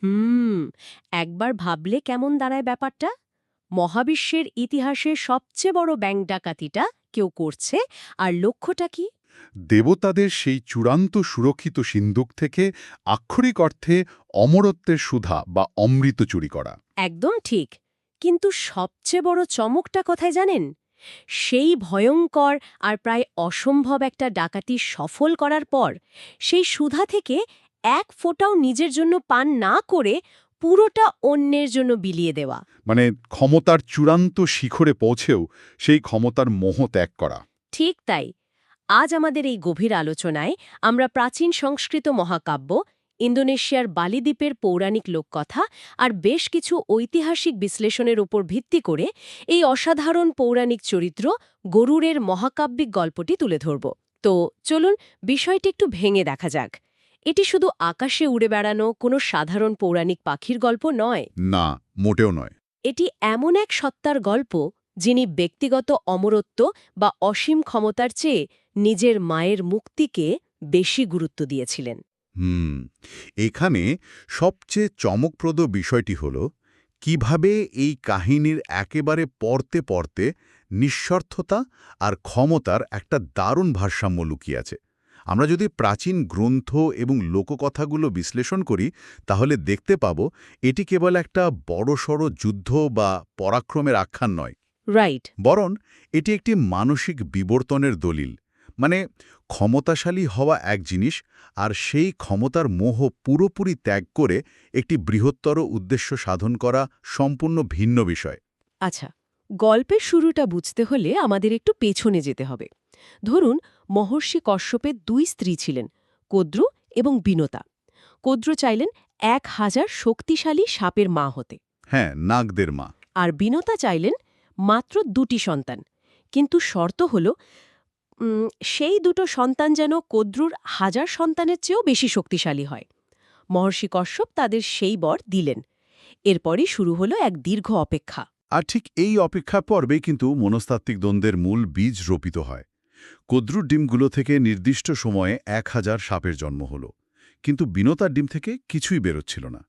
হুম একবার ভাবলে কেমন দাঁড়ায় ব্যাপারটা। মহাবিশ্বের ইতিহাসে সবচেয়ে বড় ব্যাংক ডাকাতিটা কেউ করছে, আর লক্ষ্যটা কি? দেবতাদের সেই চূড়ান্ত সুরক্ষিত সিন্দুক থেকে আক্ষরিক অর্থে অমরত্বের সুধা বা অমৃত চুরি করা। একদম ঠিক। কিন্তু সবচেয়ে বড় চমকটা কোথায় জানেন? সেই ভয়ঙ্কর আর প্রায় অসম্ভব একটা ডাকাতি সফল করার পর সেই সুধা থেকে এক ফোঁটাও নিজের জন্য পান না করে পুরোটা অন্যের জন্য বিলিয়ে দেওয়া। মানে ক্ষমতার চূড়ান্ত শিখরে পৌঁছেও সেই ক্ষমতার মোহ ত্যাগ করা। ঠিক তাই। আজ আমাদের এই গভীর আলোচনায় আমরা প্রাচীন সংস্কৃত মহাকাব্য, ইন্দোনেশিয়ার বালি দ্বীপের পৌরাণিক লোককথা আর বেশ কিছু ঐতিহাসিক বিশ্লেষণের উপর ভিত্তি করে এই অসাধারণ পৌরাণিক চরিত্র গরুড়ের মহাকাব্যিক গল্পটি তুলে ধরব। তো চলুন বিষয়টি একটু ভেঙে দেখা যাক। এটি শুধু আকাশে উড়ে বেড়ানো কোনো সাধারণ পৌরাণিক পাখির গল্প নয়। না, মোটেও নয়। এটি এমন এক সত্তার গল্প যিনি ব্যক্তিগত অমরত্ব বা অসীম ক্ষমতার চেয়ে নিজের মায়ের মুক্তিকে বেশি গুরুত্ব দিয়েছিলেন। হুম এখানে সবচেয়ে চমকপ্রদ বিষয়টি হল কিভাবে এই কাহিনীর একেবারে পড়তে পড়তে নিঃস্বার্থতা আর ক্ষমতার একটা দারুণ ভারসাম্য লুকিয়ে আছে। আমরা যদি প্রাচীন গ্রন্থ এবং লোককথাগুলো বিশ্লেষণ করি তাহলে দেখতে পাব এটি কেবল একটা বড়সড় যুদ্ধ বা পরাক্রমের আখ্যান নয়, রাইট। বরং এটি একটি মানসিক বিবর্তনের দলিল। মানে ক্ষমতাশালী হওয়া এক জিনিস, আর সেই ক্ষমতার মোহ পুরোপুরি ত্যাগ করে একটি বৃহত্তর উদ্দেশ্য সাধন করা সম্পূর্ণ ভিন্ন বিষয়। আচ্ছা, গল্পের শুরুটা বুঝতে হলে আমাদের একটু পেছনে যেতে হবে। ধরুন, মহর্ষি কশ্যপের দুই স্ত্রী ছিলেন, কদ্রু এবং বিনতা। কদ্রু চাইলেন 1000 শক্তিশালী সাপের মা হতে, হ্যাঁ, নাগদের মা। আর বিনতা চাইলেন মাত্র 2টি সন্তান। কিন্তু শর্ত হল সেই দুটো সন্তান যেন কদ্রুর 1000 সন্তানের চেয়েও বেশি শক্তিশালী হয়। মহর্ষি কশ্যপ তাদের সেই বর দিলেন। এরপরই শুরু হলো এক দীর্ঘ অপেক্ষা। আর ঠিক এই অপেক্ষা পর্বেই কিন্তু মনস্তাত্ত্বিক দ্বন্দ্বের মূল বীজ রোপিত হয়। কদ্রুর ডিমগুলো থেকে নির্দিষ্ট সময়ে 1000 সাপের জন্ম হল, কিন্তু বিনতার ডিম থেকে কিছুই বেরোচ্ছিল না।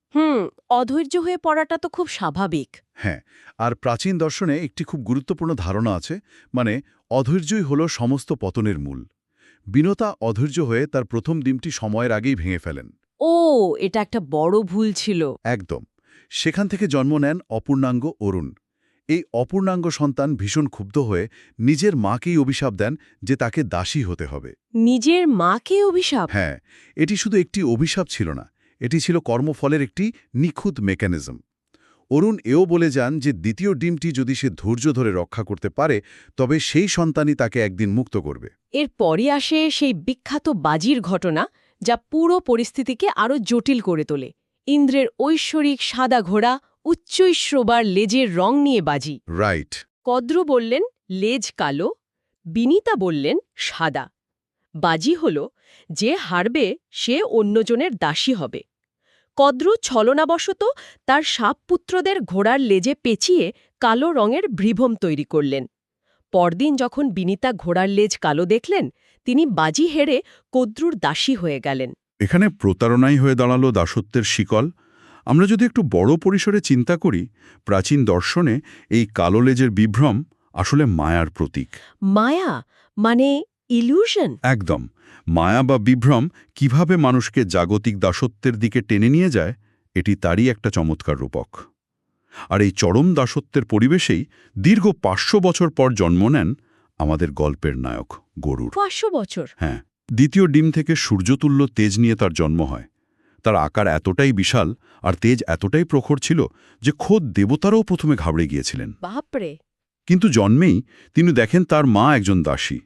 অধৈর্য হয়ে পড়াটা তো খুব স্বাভাবিক। হ্যাঁ, আর প্রাচীন দর্শনে একটি খুব গুরুত্বপূর্ণ ধারণা আছে, মানে অধৈর্যই হল সমস্ত পতনের মূল। বিনতা অধৈর্য হয়ে তার প্রথম ডিমটি সময়ের আগেই ভেঙে ফেলেন। ও, এটা একটা বড় ভুল ছিল। একদম। সেখান থেকে জন্ম নেন অপূর্ণাঙ্গ অরুণ। এই অপূর্ণাঙ্গ সন্তান ভীষণ ক্ষুব্ধ হয়ে নিজের মাকেই অভিশাপ দেন যে তাকে দাসী হতে হবে। নিজের মাকে অভিশাপ? হ্যাঁ, এটি শুধু একটি অভিশাপ ছিল না, এটি ছিল কর্মফলের একটি নিখুঁত মেকানিজম। অরুণ এও বলে যান যে দ্বিতীয় ডিমটি যদি সে ধৈর্য ধরে রক্ষা করতে পারে তবে সেই সন্তানই তাকে একদিন মুক্ত করবে। এরপরই আসে সেই বিখ্যাত বাজির ঘটনা, যা পুরো পরিস্থিতিকে আরও জটিল করে তোলে। ইন্দ্রের ঐশ্বরিক সাদা ঘোড়া উচ্চৈঃশ্রবার লেজের রং নিয়ে বাজি। রাইট। কদ্রু বললেন লেজ কালো, বিনিতা বললেন সাদা। বাজি হল যে হারবে সে অন্যজনের দাসী হবে। কদ্রু ছলনাবশত তার সাপপুত্রদের ঘোড়ার লেজে পেঁচিয়ে কালো রঙের ভ্রিভম তৈরি করলেন। পরদিন যখন বিনিতা ঘোড়ার লেজ কালো দেখলেন, তিনি বাজি হেরে কদ্রুর দাসী হয়ে গেলেন। এখানে প্রতারণাই হয়ে দাঁড়ালো দাসত্বের শিকল। আমরা যদি একটু বড় পরিসরে চিন্তা করি, প্রাচীন দর্শনে এই কালো লেজের বিভ্রম আসলে মায়ার প্রতীক। মায়া মানে ইলিউশন? একদম। মায়া বা বিভ্রম কিভাবে মানুষকে জাগতিক দাসত্বের দিকে টেনে নিয়ে যায়, এটি তারই একটা চমৎকার রূপক। আর এই চরম দাসত্বের পরিবেশেই দীর্ঘ 500 বছর পর জন্ম নেন আমাদের গল্পের নায়ক গরুড়। 500 বছর? হ্যাঁ, দ্বিতীয় ডিম থেকে সূর্যতুল্য তেজ নিয়ে তার জন্ম হয়। তার আকার এতটাই বিশাল আর তেজ এতটাই প্রখর ছিল যে খোদ দেবতারাও প্রথমে ঘাবড়ে গিয়েছিলেন। বাপরে! কিন্তু জন্মেই তিনি দেখেন তার মা একজন দাসী,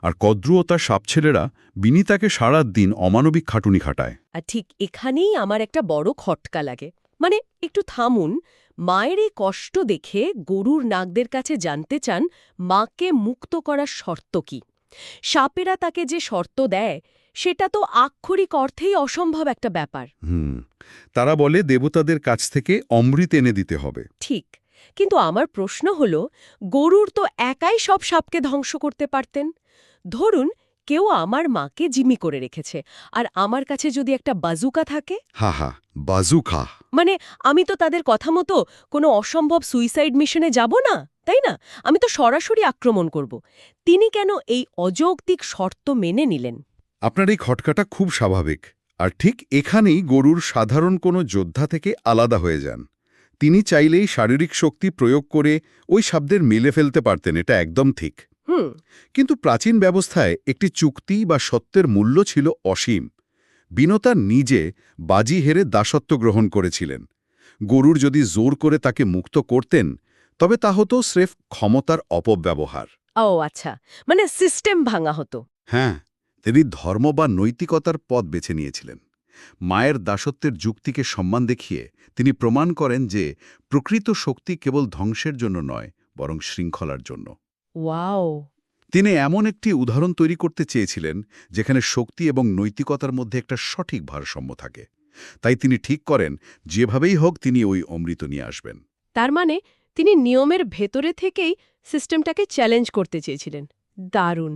আর কদ্রু ও তার সাপছেলেরা বিনিতাকে সারা দিন অমানবিক খাটুনি খাটায়। আর ঠিক এখানেই আমার একটা বড় খটকা লাগে। মানে একটু থামুন। মায়ের এই কষ্ট দেখে গরুর নাগদের কাছে জানতে চান মাকে মুক্ত করার শর্ত কি। সাপেরা তাকে যে শর্ত দেয় সেটা তো আক্ষরিক অর্থেই অসম্ভব একটা ব্যাপার। তারা বলে দেবতাদের কাছ থেকে অমৃত এনে দিতে হবে। ঠিক, কিন্তু আমার প্রশ্ন হল, গরুর তো একাই সব সাপকে ধ্বংস করতে পারতেন। ধরুন কেউ আমার মাকে জিম্মি করে রেখেছে, আর আমার কাছে যদি একটা বাজুকা থাকে। হা হা, বাজুকা! মানে আমি তো তাদের কথা মতো কোনো অসম্ভব সুইসাইড মিশনে যাব না, তাই না? আমি তো সরাসরি আক্রমণ করব। তিনি কেন এই অযৌক্তিক শর্ত মেনে নিলেন? আপনার এই খটকাটা খুব স্বাভাবিক, আর ঠিক এখানেই গরুর সাধারণ কোনো যোদ্ধা থেকে আলাদা হয়ে যান। তিনি চাইলেই শারীরিক শক্তি প্রয়োগ করে ওই শব্দের মিলে ফেলতে পারতেন, এটা একদম ঠিক। হুম। কিন্তু প্রাচীন ব্যবস্থায় একটি চুক্তি বা সত্যের মূল্য ছিল অসীম। বিনতা নিজে বাজি হেরে দাসত্ব গ্রহণ করেছিলেন। গরুর যদি জোর করে তাকে মুক্ত করতেন, তবে তা হতো স্রেফ ক্ষমতার অপব্যবহার। ও আচ্ছা, মানে সিস্টেম ভাঙা হতো। হ্যাঁ, তিনি ধর্ম বা নৈতিকতার পথ বেছে নিয়েছিলেন। মায়ের দাসত্বের যুক্তিকে সম্মান দেখিয়ে তিনি প্রমাণ করেন যে প্রকৃত শক্তি কেবল ধ্বংসের জন্য নয়, বরং শৃঙ্খলার জন্য। ওয়াও! তিনি এমন একটি উদাহরণ তৈরি করতে চেয়েছিলেন যেখানে শক্তি এবং নৈতিকতার মধ্যে একটা সঠিক ভারসাম্য থাকে। তাই তিনি ঠিক করেন যেভাবেই হোক তিনি ওই অমৃত নিয়ে আসবেন। তার মানে তিনি নিয়মের ভেতরে থেকেই সিস্টেমটাকে চ্যালেঞ্জ করতে চেয়েছিলেন। দারুণ!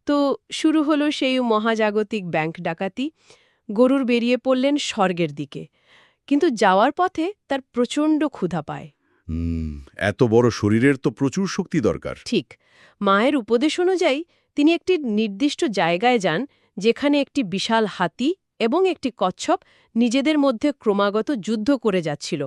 তো শুরু হলো সেই মহাজাগতিক ব্যাংক ডাকাতি। গরুর বেরিয়ে পড়লেন স্বর্গের দিকে। কিন্তু যাওয়ার পথে তার প্রচণ্ড ক্ষুধা পায়। হুম, এত বড় শরীরের তো প্রচুর শক্তি দরকার। ঠিক। মায়ের উপদেশ অনুযায়ী তিনি একটি নির্দিষ্ট জায়গায় যান, যেখানে একটি বিশাল হাতি এবং একটি কচ্ছপ নিজেদের মধ্যে ক্রমাগত যুদ্ধ করে যাচ্ছিল।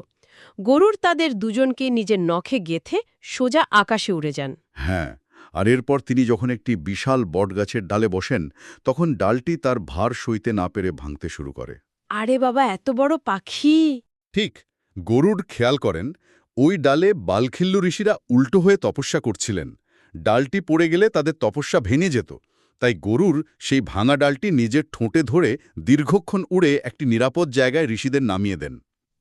গরুর তাদের দুজনকে নিজের নখে গেঁথে সোজা আকাশে উড়ে যান। হ্যাঁ, আর এরপর তিনি যখন একটি বিশাল বটগাছের ডালে বসেন, তখন ডালটি তার ভার সইতে না পেরে ভাঙতে শুরু করে। আরে বাবা, এত বড় পাখি! ঠিক, গরুড় খেয়াল করেন ওই ডালে বালখিল্য ঋষিরা উল্টো হয়ে তপস্যা করছিলেন। ডালটি পড়ে গেলে তাদের তপস্যা ভেঙে যেত। তাই গরুর সেই ভাঙা ডালটি নিজের ঠোঁটে ধরে দীর্ঘক্ষণ উড়ে একটি নিরাপদ জায়গায় ঋষিদের নামিয়ে দেন।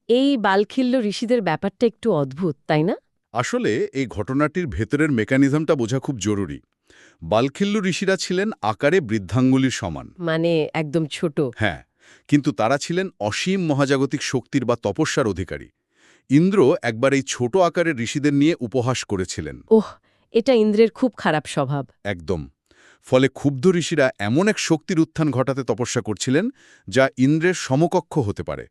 এই বালখিল্য ঋষিদের ব্যাপারটা একটু অদ্ভুত, তাই না? আসলে এই ঘটনাটির ভেতরের মেকানিজমটা বোঝা খুব জরুরি। বালখিল্য ঋষিরা ছিলেন আকারে বৃদ্ধাঙ্গুলির সমান। মানে একদম ছোট। হ্যাঁ, কিন্তু তারা ছিলেন অসীম মহাজাগতিক শক্তির বা তপস্যার অধিকারী। ইন্দ্র একবার এই ছোট আকারের ঋষিদের নিয়ে উপহাস করেছিলেন। ওহ, এটা ইন্দ্রের খুব খারাপ স্বভাব। একদম। ফলে ক্ষুব্ধ ঋষিরা এমন এক শক্তির উত্থান ঘটাতে তপস্যা করছিলেন যা ইন্দ্রের সমকক্ষ হতে পারে।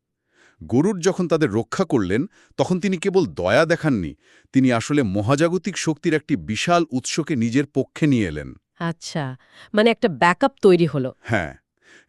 গরুড় যখন তাদের রক্ষা করলেন, তখন তিনি কেবল দয়া দেখাননি, তিনি আসলে মহাজাগতিক শক্তির একটি বিশাল উৎসকে নিজের পক্ষে নিয়ে এলেন। আচ্ছা, মানে একটা ব্যাকআপ তৈরি হলো। হ্যাঁ,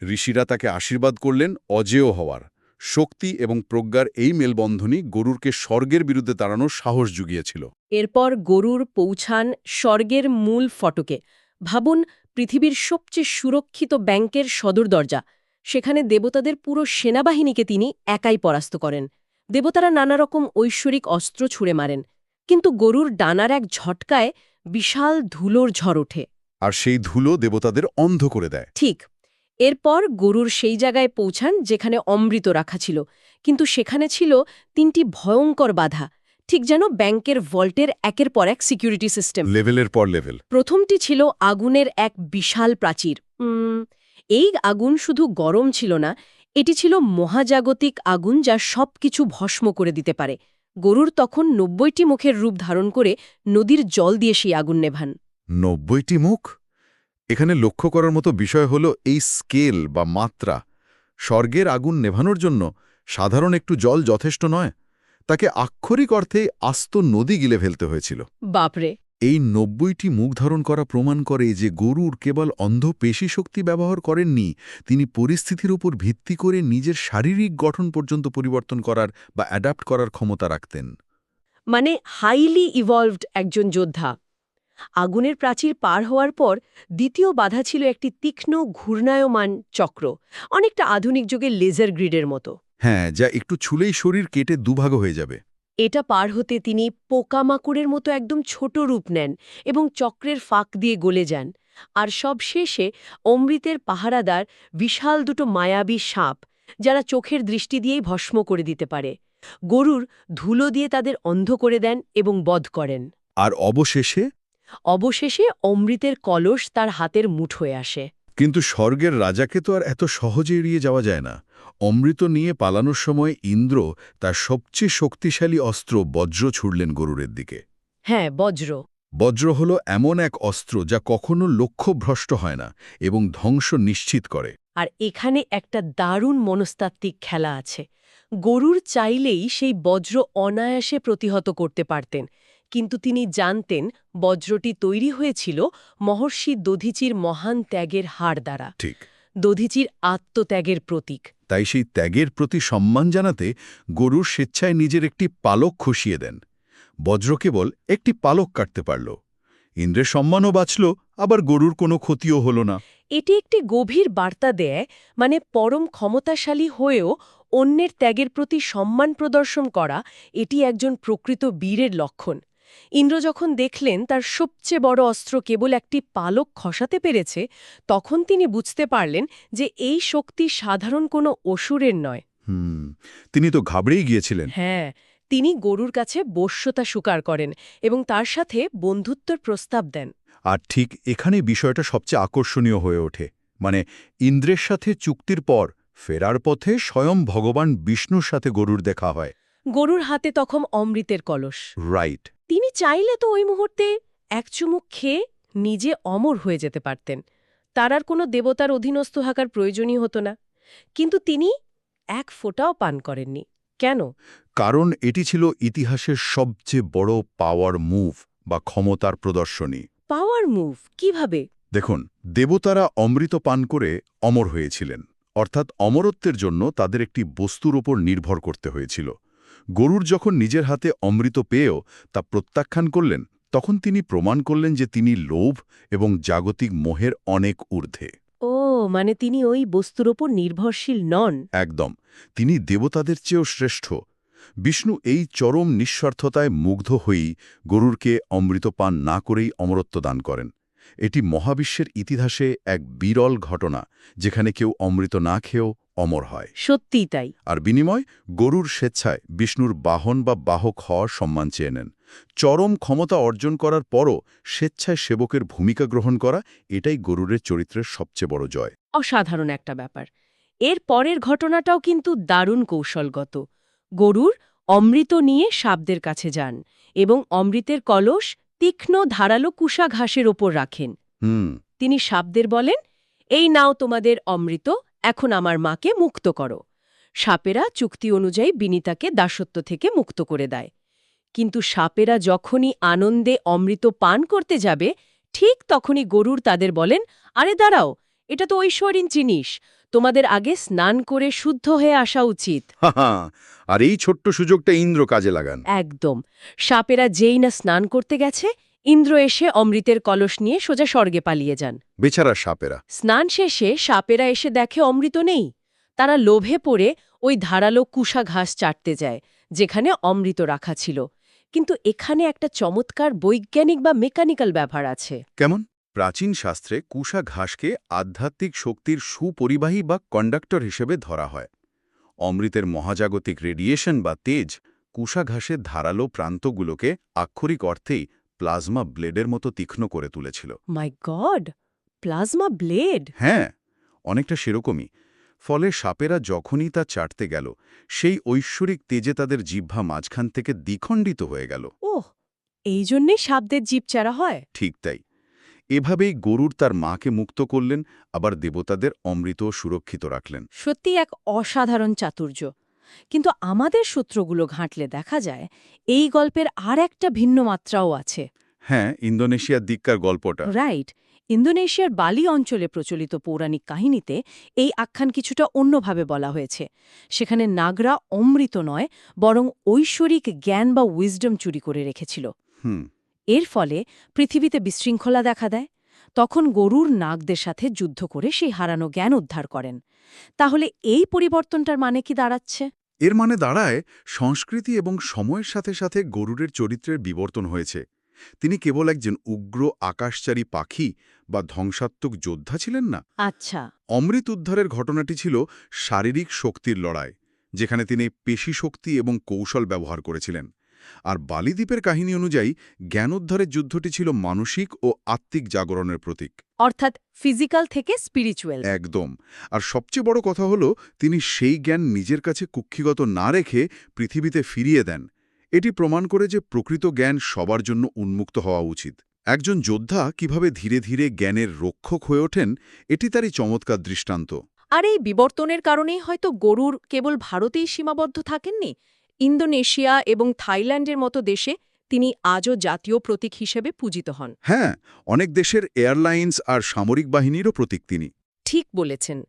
ঋষিরা তাকে আশীর্বাদ করলেন অজেয় হওয়ার। শক্তি এবং প্রজ্ঞার এই মেলবন্ধনই গরুরকে স্বর্গের বিরুদ্ধে দাঁড়ানোর সাহস জুগিয়েছিল। এরপর গরুর পৌঁছান স্বর্গের মূল ফটকে। ভাবুন, পৃথিবীর সবচেয়ে সুরক্ষিত ব্যাংকের সদর দরজা। সেখানে দেবতাদের পুরো সেনাবাহিনীকে তিনি একাই পরাস্ত করেন। দেবতারা নানা রকম ঐশ্বরিক অস্ত্র ছুঁড়ে মারেন, কিন্তু গরুর ডানার এক ঝটকায় বিশাল ধুলোর ঝড় ওঠে। আর সেই ধুলো দেবতাদের অন্ধ করে দেয়। ঠিক। এরপর গরুর সেই জায়গায় পৌঁছান যেখানে অমৃত রাখা ছিল, কিন্তু সেখানে ছিল ৩টি ভয়ঙ্কর বাধা, ঠিক যেন ব্যাংকের ভল্টের একের পর এক সিকিউরিটি সিস্টেম। লেভেলের পর লেভেল। প্রথমটি ছিল আগুনের এক বিশাল প্রাচীর। এই আগুন শুধু গরম ছিল না, এটি ছিল মহাজাগতিক আগুন যা সবকিছু ভস্ম করে দিতে পারে। গরুর তখন ৯০টি মুখের রূপ ধারণ করে নদীর জল দিয়ে সেই আগুন নেভান। ৯০টি মুখ? এখানে লক্ষ্য করার মতো বিষয় হল এই স্কেল বা মাত্রা। স্বর্গের আগুন নেভানোর জন্য সাধারণ একটু জল যথেষ্ট নয়, তাকে আক্ষরিক অর্থে আস্ত নদী গিলে ফেলতে হয়েছিল। বাপরে! এই ৯০টি মুখ ধারণ করা প্রমাণ করে যে গরুর কেবল অন্ধ পেশী শক্তি ব্যবহার করেননি, তিনি পরিস্থিতির উপর ভিত্তি করে নিজের শারীরিক গঠন পর্যন্ত পরিবর্তন করার বা অ্যাডাপ্ট করার ক্ষমতা রাখতেন। মানে হাইলি ইভলভড একজন যোদ্ধা। আগুনের প্রাচীর পার হওয়ার পর দ্বিতীয় বাধা ছিল একটি তীক্ষ্ণ ঘূর্ণায়মান চক্র, অনেকটা আধুনিক যুগের লেজার গ্রিডের মতো। হ্যাঁ, যা একটু ছুলেই শরীর কেটে দুভাগ হয়ে যাবে। এটা পার হতে তিনি পোকামাকড়ের মতো একদম ছোট রূপ নেন এবং চক্রের ফাঁক দিয়ে গলে যান। আর সব শেষে অমৃতের পাহারাদার বিশাল দুটো মায়াবী সাপ, যারা চোখের দৃষ্টি দিয়েই ভস্ম করে দিতে পারে। গরুর ধুলো দিয়ে তাদের অন্ধ করে দেন এবং বধ করেন। আর অবশেষে অমৃতের কলস তার হাতের মুঠোয় আসে। কিন্তু স্বর্গের রাজাকে তো আর এত সহজে এড়িয়ে যাওয়া যায় না। অমৃত নিয়ে পালানোর সময় ইন্দ্র তার সবচেয়ে শক্তিশালী অস্ত্র বজ্র ছুড়লেন গরুরের দিকে। হ্যাঁ, বজ্র। বজ্র হল এমন এক অস্ত্র যা কখনো লক্ষ্যভ্রষ্ট হয় না এবং ধ্বংস নিশ্চিত করে। আর এখানে একটা দারুণ মনস্তাত্ত্বিক খেলা আছে। গরুর চাইলেই সেই বজ্র অনায়াসে প্রতিহত করতে পারতেন, কিন্তু তিনি জানতেন বজ্রটি তৈরি হয়েছিল মহর্ষি দধিচির মহান ত্যাগের হার দ্বারা, ঠিক। দধিচির আত্মত্যাগের প্রতীক। তাই সেই ত্যাগের প্রতি সম্মান জানাতে গরুর স্বেচ্ছায় নিজের একটি পালক খসিয়ে দেন। বজ্র কেবল একটি পালক কাটতে পারল। ইন্দ্রের সম্মানও বাঁচল, আবার গরুর কোনো ক্ষতিও হল না। এটি একটি গভীর বার্তা দেয়, মানে পরম ক্ষমতাশালী হয়েও অন্যের ত্যাগের প্রতি সম্মান প্রদর্শন করা, এটি একজন প্রকৃত বীরের লক্ষণ। ইন্দ্র যখন দেখলেন তার সবচেয়ে বড় অস্ত্র কেবল একটি পালক খসাতে পেরেছে, তখন তিনি বুঝতে পারলেন যে এই শক্তি সাধারণ কোনো অসুরের নয়। তিনি তো ঘাবড়েই গিয়েছিলেন। হ্যাঁ, তিনি গরুর কাছে বশ্যতা স্বীকার করেন এবং তার সাথে বন্ধুত্বের প্রস্তাব দেন। আর ঠিক এখানে বিষয়টা সবচেয়ে আকর্ষণীয় হয়ে ওঠে। মানে ইন্দ্রের সাথে চুক্তির পর ফেরার পথে স্বয়ং ভগবান বিষ্ণুর সাথে গরুর দেখা হয়। গরুর হাতে তখন অমৃতের কলস। রাইট। তিনি চাইলে তো ওই মুহূর্তে এক চুমুক খেয়ে নিজে অমর হয়ে যেতে পারতেন, তার আর কোনো দেবতার অধীনস্থ থাকার প্রয়োজনই হতো না। কিন্তু তিনি এক ফোঁটাও পান করেননি। কেন? কারণ এটি ছিল ইতিহাসের সবচেয়ে বড় পাওয়ার মুভ বা ক্ষমতার প্রদর্শনী। পাওয়ার মুভ কিভাবে? দেখুন, দেবতারা অমৃত পান করে অমর হয়েছিলেন, অর্থাৎ অমরত্বের জন্য তাদের একটি বস্তুর ওপর নির্ভর করতে হয়েছিল। গরুর যখন নিজের হাতে অমৃত পেয়েও তা প্রত্যাখ্যান করলেন, তখন তিনি প্রমাণ করলেন যে তিনি লোভ এবং জাগতিক মোহের অনেক ঊর্ধ্বে। ও, মানে তিনি ওই বস্তুর ওপর নির্ভরশীল নন। একদম, তিনি দেবতাদের চেয়েও শ্রেষ্ঠ। বিষ্ণু এই চরম নিঃস্বার্থতায় মুগ্ধ হয়েই গরুরকে অমৃত পান না করেই অমরত্ব দান করেন। এটি মহাবিশ্বের ইতিহাসে এক বিরল ঘটনা, যেখানে কেউ অমৃত না খেয়েও অমর হয়। সত্যিই তাই। আর বিনিময় গরুর স্বেচ্ছায় বিষ্ণুর বাহন বা বাহক হওয়ার সম্মান চেয়ে নেন। চরম ক্ষমতা অর্জন করার পরও স্বেচ্ছায় সেবকের ভূমিকা গ্রহণ করা, এটাই গরুরের চরিত্রের সবচেয়ে বড় জয়। অসাধারণ একটা ব্যাপার। এর পরের ঘটনাটাও কিন্তু দারুণ কৌশলগত। গরুর অমৃত নিয়ে সাপদের কাছে যান এবং অমৃতের কলস তীক্ষ্ণ ধারালো কুশা ঘাসের ওপর রাখেন। তিনি সাপদের বলেন, এই নাও তোমাদের অমৃত, এখন আমার মাকে মুক্ত করো। সাপেরা চুক্তি অনুযায়ী বিনিতাকে দাসত্ব থেকে মুক্ত করে দেয়। কিন্তু সাপেরা যখনই আনন্দে অমৃত পান করতে যাবে, ঠিক তখনই গরুর তাদের বলেন, আরে দাঁড়াও, এটা তো ঐশ্বরিক জিনিস, তোমাদের আগে স্নান করে শুদ্ধ হয়ে আসা উচিত। আর এই ছোট্ট সুযোগটা ইন্দ্র কাজে লাগান। একদম। সাপেরা যেই না স্নান করতে গেছে, ইন্দ্র এসে অমৃতের কলস নিয়ে সোজা স্বর্গে পালিয়ে যান। বেচারা সাপেরা। স্নান শেষে সাপেরা এসে দেখে অমৃত নেই। তারা লোভে পড়ে ওই ধারালো কুশা ঘাস চাটতে যায়, যেখানে অমৃত রাখা ছিল। কিন্তু এখানে একটা চমৎকার বৈজ্ঞানিক বা মেকানিক্যাল ব্যাপার আছে। কেমন? প্রাচীন শাস্ত্রে কুশা ঘাসকে আধ্যাত্মিক শক্তির সুপরিবাহী বা কন্ডাক্টর হিসেবে ধরা হয়। অমৃতের মহাজাগতিক রেডিয়েশন বা তেজ কুশা ঘাসের ধারালো প্রান্তগুলোকে আক্ষরিক অর্থেই প্লাজমা ব্লেডের মতো তীক্ষ্ণ করে তুলেছিল। মাই গড, প্লাজমা ব্লেড! হ্যাঁ, অনেকটা সেরকমই। ফলে সাপেরা যখনই তা চাটতে গেল, সেই ঐশ্বরিক তেজে তাদের জিহ্বা মাঝখান থেকে দ্বিখণ্ডিত হয়ে গেল। ওহ, এই জন্যেই সাপদের জিভ চারা হয়। ঠিক তাই। এভাবেই গরুর তার মাকে মুক্ত করলেন, আবার দেবতাদের অমৃত সুরক্ষিত রাখলেন। সত্যি এক অসাধারণ চাতুর্য। কিন্তু আমাদের সূত্রগুলো ঘাঁটলে দেখা যায় এই গল্পের আর একটা ভিন্ন মাত্রাও আছে। হ্যাঁ, ইন্দোনেশিয়ার দিককার গল্পটা। রাইট। ইন্দোনেশিয়ার বালি অঞ্চলে প্রচলিত পৌরাণিক কাহিনীতে এই আখ্যান কিছুটা অন্যভাবে বলা হয়েছে। সেখানে নাগরা অমৃত নয়, বরং ঐশ্বরিক জ্ঞান বা উইজডম চুরি করে রেখেছিল। এর ফলে পৃথিবীতে বিশৃঙ্খলা দেখা দেয়। তখন গরুর নাগদের সাথে যুদ্ধ করে সেই হারানো জ্ঞান উদ্ধার করেন। তাহলে এই পরিবর্তনটার মানে কি দাঁড়াচ্ছে? এর মানে দাঁড়ায় সংস্কৃতি এবং সময়ের সাথে সাথে গরুরের চরিত্রের বিবর্তন হয়েছে। তিনি কেবল একজন উগ্র আকাশচারী পাখি বা ধ্বংসাত্মক যোদ্ধা ছিলেন না। আচ্ছা। অমৃত উদ্ধারের ঘটনাটি ছিল শারীরিক শক্তির লড়াই, যেখানে তিনি পেশি শক্তি এবং কৌশল ব্যবহার করেছিলেন। আর বালিদ্বীপের কাহিনী অনুযায়ী জ্ঞানোদ্ধারের যুদ্ধটি ছিল মানসিক ও আত্মিক জাগরণের প্রতীক। অর্থাৎ ফিজিক্যাল থেকে স্পিরিচুয়াল। একদম। আর সবচেয়ে বড় কথা হলো, তিনি সেই জ্ঞান নিজের কাছে কুক্ষিগত না রেখে পৃথিবীতে ফিরিয়ে দেন। এটি প্রমাণ করে যে প্রকৃত জ্ঞান সবার জন্য উন্মুক্ত হওয়া উচিত। একজন যোদ্ধা কিভাবে ধীরে ধীরে জ্ঞানের রক্ষক হয়ে ওঠেন, এটি তারই চমৎকার দৃষ্টান্ত। আর এই বিবর্তনের কারণেই হয়তো গরুর কেবল ভারতেই সীমাবদ্ধ থাকেননি। ইন্দোনেশিয়া এবং থাইল্যান্ডের মতো দেশে তিনি আজও জাতীয় প্রতীক হিসেবে পূজিত হন। হ্যাঁ, অনেক দেশের এয়ারলাইন্স আর সামরিক বাহিনীরও প্রতীক তিনি। ঠিক বলেছেন।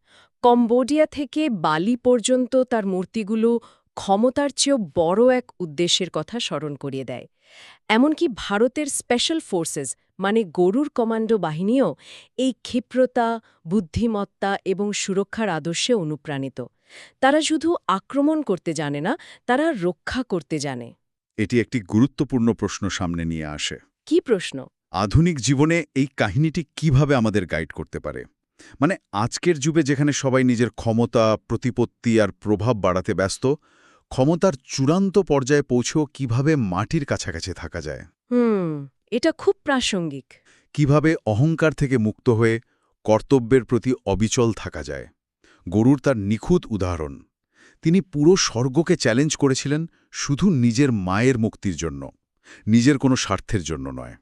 কম্বোডিয়া থেকে বালি পর্যন্ত তার মূর্তিগুলো ক্ষমতার চেয়েও বড় এক উদ্দেশ্যের কথা স্মরণ করিয়ে দেয়। এমনকি ভারতের স্পেশাল ফোর্সেস মানে গরুর কমান্ডো বাহিনীও এই ক্ষিপ্রতা, বুদ্ধিমত্তা এবং সুরক্ষার আদর্শে অনুপ্রাণিত। তারা শুধু আক্রমণ করতে জানে না, তারা রক্ষা করতে জানে। এটি একটি গুরুত্বপূর্ণ প্রশ্ন সামনে নিয়ে আসে। কি প্রশ্ন? আধুনিক জীবনে এই কাহিনীটি কিভাবে আমাদের গাইড করতে পারে? মানে আজকের যুগে যেখানে সবাই নিজের ক্ষমতা, প্রতিপত্তি আর প্রভাব বাড়াতে ব্যস্ত, ক্ষমতার চূড়ান্ত পর্যায়ে পৌঁছেও কিভাবে মাটির কাছাকাছি থাকা যায়? এটা খুব প্রাসঙ্গিক। কিভাবে অহংকার থেকে মুক্ত হয়ে কর্তব্যের প্রতি অবিচল থাকা যায়? গরুর তার নিখুঁত উদাহরণ। তিনি পুরো স্বর্গকে চ্যালেঞ্জ করেছিলেন শুধু নিজের মায়ের মুক্তির জন্য, নিজের কোনো স্বার্থের জন্য নয়।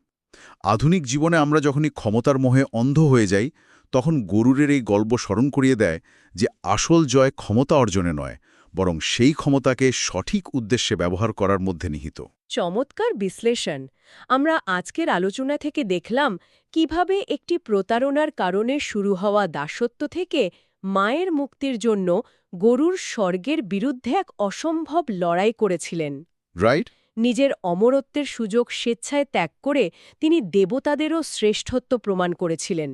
আধুনিক জীবনে আমরা যখনই ক্ষমতার মোহে অন্ধ হয়ে যাই, তখন গরুরের এই গল্প স্মরণ করিয়ে দেয় যে আসল জয় ক্ষমতা অর্জনে নয়, বরং সেই ক্ষমতাকে সঠিক উদ্দেশ্যে ব্যবহার করার মধ্যে নিহিত। চমৎকার বিশ্লেষণ। আমরা আজকের আলোচনা থেকে দেখলাম কিভাবে একটি প্রতারণার কারণে শুরু হওয়া দাসত্ব থেকে মায়ের মুক্তির জন্য গরুর স্বর্গের বিরুদ্ধে এক অসম্ভব লড়াই করেছিলেন। রাইট? নিজের অমরত্বের সুযোগ স্বেচ্ছায় ত্যাগ করে তিনি দেবতাদেরও শ্রেষ্ঠত্ব প্রমাণ করেছিলেন।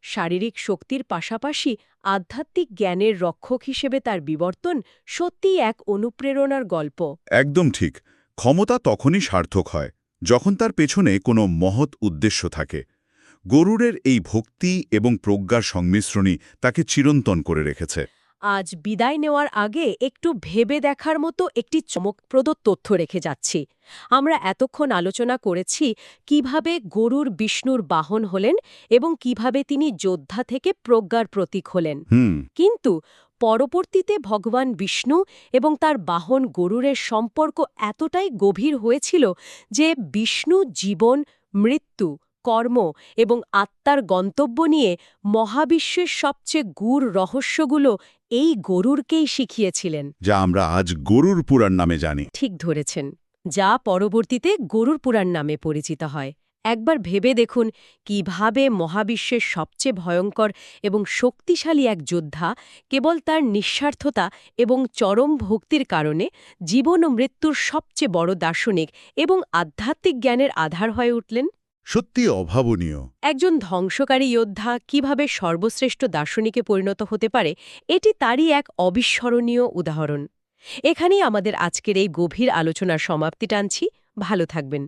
শারীরিক শক্তির পাশাপাশি আধ্যাত্মিক জ্ঞানের রক্ষক হিসেবে তার বিবর্তন সত্যিই এক অনুপ্রেরণার গল্প। একদম ঠিক। ক্ষমতা তখনই সার্থক হয় যখন তার পেছনে কোনো মহৎ উদ্দেশ্য থাকে। গরুরের এই ভক্তি এবং প্রজ্ঞার সংমিশ্রণই তাকে চিরন্তন করে রেখেছে। আজ বিদায় নেওয়ার আগে একটু ভেবে দেখার মতো একটি চমকপ্রদ তথ্য রেখে যাচ্ছি। আমরা এতক্ষণ আলোচনা করেছি কিভাবে গরুর বিষ্ণুর বাহন হলেন এবং কিভাবে তিনি যোদ্ধা থেকে প্রজ্ঞার প্রতীক হলেন। কিন্তু পরবর্তীতে ভগবান বিষ্ণু এবং তার বাহন গরুরের সম্পর্ক এতটাই গভীর হয়েছিল যে বিষ্ণু জীবন, মৃত্যু, কর্ম এবং আত্মার গন্তব্য নিয়ে মহাবিশ্বের সবচেয়ে গূঢ় রহস্যগুলো এই গরুরকেই শিখিয়েছিলেন। যা আমরা আজ গরুর পুরাণ নামে জানি। ঠিক ধরেছেন, যা পরবর্তীতে গরুর পুরাণ নামে পরিচিত হয়। একবার ভেবে দেখুন কিভাবে মহাবিশ্বের সবচেয়ে ভয়ঙ্কর এবং শক্তিশালী এক যোদ্ধা কেবল তার নিঃস্বার্থতা এবং চরম ভক্তির কারণে জীবন ও মৃত্যুর সবচেয়ে বড় দার্শনিক এবং আধ্যাত্মিক জ্ঞানের আধার হয়ে উঠলেন। সত্যি অভাবনীয়। একজন ধ্বংসকারী যোদ্ধা কিভাবে সর্বশ্রেষ্ঠ দার্শনিকে পরিণত হতে পারে, এটি তারই এক অবিস্মরণীয় উদাহরণ। এখানেই আমাদের আজকের এই গভীর আলোচনার সমাপ্তি টানছি। ভালো থাকবেন।